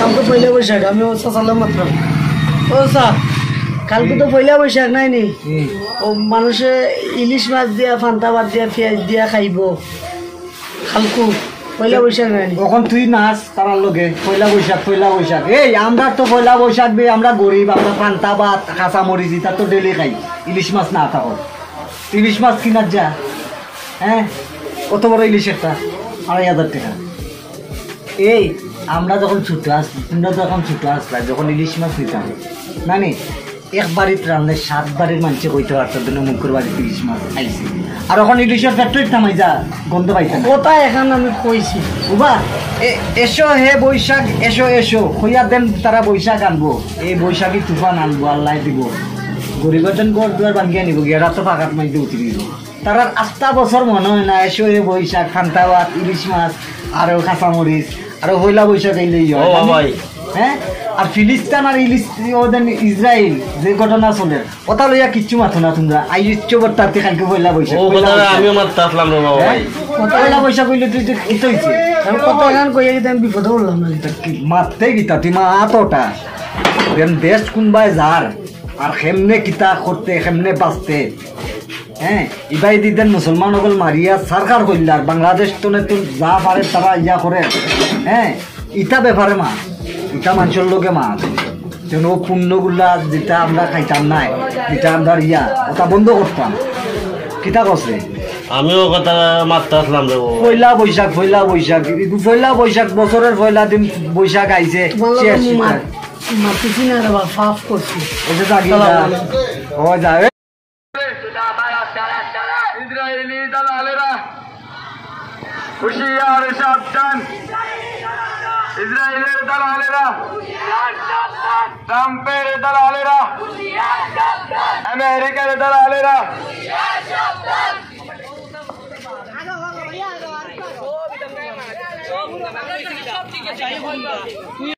কালকে পয়লা বৈশাখ আমি চালাম মাত্র ও চা কালকে তো পয়লা বৈশাখ নাই নি ও মানুষে ইলিশ মাছ দিয়া ফান্তা ভাত দিয়া পেঁয়াজ দিয়া খাইব কালকু পয়লা বৈশাখ নাই নি তখন তুই নাচ তার লগে পয়লা বৈশাখ এই আমরা তো পয়লা বৈশাখ বে আমরা গরিব আমরা ফান্তা ভাত কাঁচা মরিচ ইতা তো ডেলি খাই ইলিশ মাছ না থাকো ইলিশ মাছ কিনার যা হ্যাঁ কত বড় ইলিশ একটা 2,500 টাকা এই আমরা যখন ছুটে আসছি তোমরা যখন ছুটে আসলা যখন ইলিশ মাছ নিতাম না নি এক বাড়িতে রান্নায় 7 বাড়ির মানুষে কইতে পারতো মুখের বাড়িতে ইলিশ মাছ খাইছি আর এখন ইলিশের ফ্যাক্টরি থামাই যা গন্ধ পাইছে কথা এখন আমি কইছি বাবা এসো হে বৈশাখ এসো হইয়া দেন তারা বৈশাখ আনবো এই বৈশাখী তুফান আনবো আল্লাহ দিব গরিবজন ঘর দুয়ার ভাঙ্গিয়া নিব গেরা তো ফাঁকাত মাইতে উঠি দিব তারা 8 বছর মনে হয় না এসো হে বৈশাখ ফান্তা ভাত ইলিশ মাছ আরো কাঁচামরিচ আরো হইলা বৈশাখ এলেই হয় হ্যাঁ আর ফিলিস্তিন আর ইসরায়েল যে ঘটনা চলে কথা লইয়া কিচ্ছু মাথো না তোমরা আইচ্ছবর তাতে কালকে পয়লা বৈশাখ আমিও মারতে আসলাম রে বাবা ভাই পয়লা বৈশাখ হইলে তুই কি হইছে আমি কত গান কইয়া দিতে আমি বিপদে পড়লাম না মারতে গিতা তুই মা আতটা দেশ কোনবাই যার আর কেমনে কিতা করতে কেমনে বাঁচতে হ্যাঁ ইবাই দিতেন মুসলমান সকল মারিয়া সরকার করলার বাংলাদেশ তো যা পারে তারা ইয়া করে হ্যাঁ ইটা ব্যাপারে মা ইটা মানুষের লোকে মা যেন পুণ্যগুলা যেটা আমরা খাইতাম নাই যেটা আমরা ইয়া ওটা বন্ধ করতাম কিতা করছে আমিও কথা মারতে আসলাম রে পয়লা বৈশাখ বছরের পয়লা দিন বৈশাখ আইছে মারতেছি না রে বাবা ফাফ করছি এটা জাগি ও যাবে ইসরায়েলি দালালেরা হুশিয়ার সাবধান ইসরায়েলের দালালেরা ট্রাম্পের দালালেরা আমেরিকার দালালেরা তুই